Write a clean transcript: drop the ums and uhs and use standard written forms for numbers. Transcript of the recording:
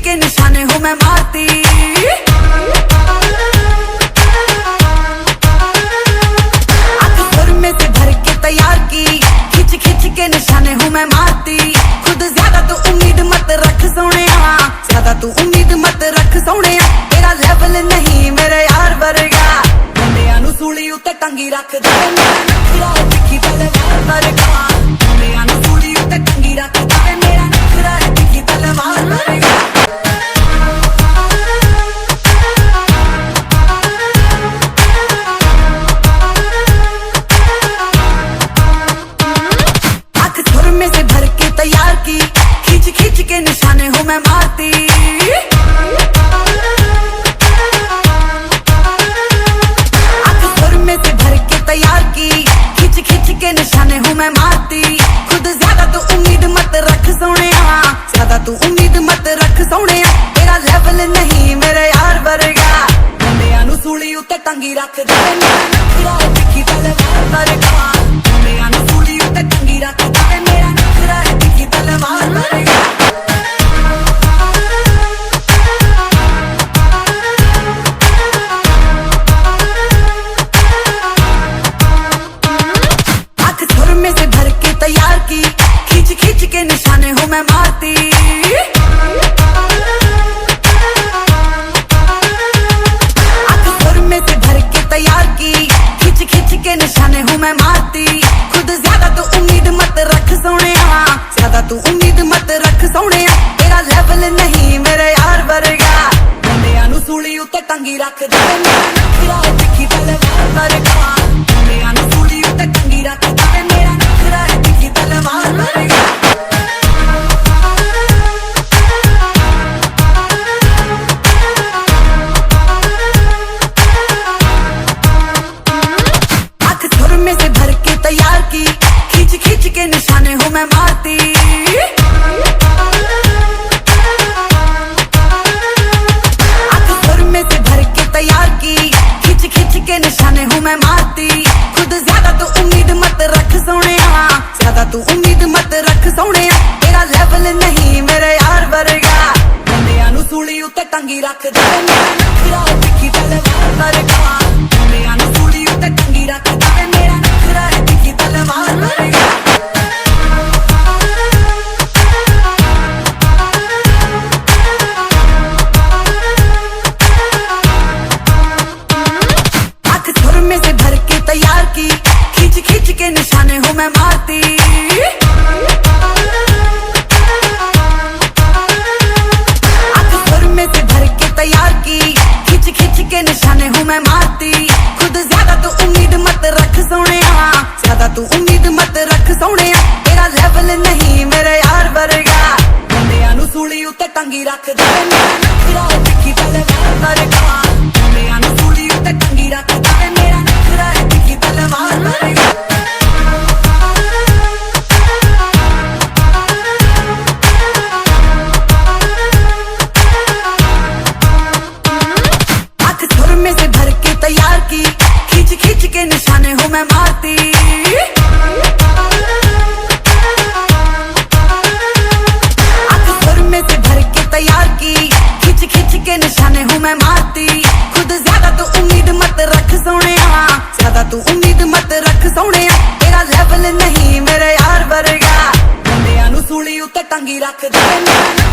के निशाने हूँ मैं मारती। आंख सुर में से भर के तैयार की, खिंच खिंच के निशाने हूँ मैं मारती। खुद ज्यादा तू उम्मीद मत रख सोनिया, ज्यादा तू उम्मीद मत रख सोनिया। तेरा लेवल नहीं मेरे यार वर्गा, मुंडियां नू सूली उत्ते टंगी रख दे। मेरा नखरा है तिखी तलवार वर्गा, मुंडियां नू सूली उत्ते टंगी रख दे। मेरा नखरा है तिखी तलवार वर्गा। आंख सुर में से भर के तैयार की, खींच खींच के निशाने हूँ मैं मारती। आंख सुर में से भर के तैयार की, खींच खींच के निशाने हूँ मैं मारती। खुद ज्यादा तू उम्मीद मत रख सोनिया, ज्यादा तू उम्मीद मत रख सोनिया। तेरा लेवल नहीं मेरे यार वर्गा, मुंडियां नू सूली उत्ते टंगी रख दे। मेरा नखरा है तिखी तलवार वर्गा, मुंडियां नू सूली उत्ते टंगी रख दे। मेरा नखरा है तिखी तलवार वर्गा। आंख सुर में से भर के तैयार की, खींच खींच के निशाने हूँ मैं मारती। आंख सुर में से भर के तैयार की, खींच खींच के निशाने हूँ मैं मारती। खुद ज्यादा तू उम्मीद मत रख सोनिया, ज्यादा तू उम्मीद मत रख सोनिया। तेरा लेवल नहीं मेरे यार वर्गा, मुंडियां नू सूली उत्ते टंगी रख दे। मेरा नखरा है तिखी तलवार वर्गा, मुंडियां नू सूली उत्ते टंगी रख दे। मेरा नखरा है तिखी तलवार वर्गा। आंख सुर में से भर के तैयार की, खींच खींच के निशाने हूँ मैं मारती। आंख सुर में से भर के तैयार की, खींच खींच के निशाने हूँ मैं मारती। खुद ज्यादा तू उम्मीद मत रख सोनिया, ज्यादा तू उम्मीद मत रख सोनिया। तेरा लेवल नहीं मेरे यार वर्गा, मुंडियां नू सूली उत्ते टंगी रख दे। मेरा नखरा है तिखी तलवार वर्गा, मुंडियां नू सूली उत्ते टंगी रख दे। मेरा नखरा है तिखी तलवार वर्गा। आंख सुर में से भर के तैयार की, खींच खींच के निशाने हूँ मैं मारती। आंख सुर में से भर के तैयार की, खींच खींच के निशाने हूँ मैं मारती। खुद ज्यादा तू उम्मीद मत रख सोनिया, ज्यादा तू उम्मीद मत रख सोनिया। तेरा लेवल नहीं मेरे यार वर्गा, मुंडियां नू सूली उत्ते टंगी रख दे। मेरा नखरा है तिखी तलवार वर्गा, मुंडियां नू सूली उत्ते टंगी रख दे। मेरा नखरा है तिखी तलवार वर्गा। आंख सुर में से भर के तैयार की, खींच खींच के निशाने हूँ मैं मारती। आंख सुर में से भर के तैयार की, खींच खींच के निशाने हूँ मैं मारती। खुद ज्यादा तू उम्मीद मत रख सोनिया, ज्यादा तू उम्मीद मत रख सोनिया। तेरा लेवल नहीं मेरे यार वर्गा, मुंडियां नू सूली उत्ते टंगी रख दे। मेरा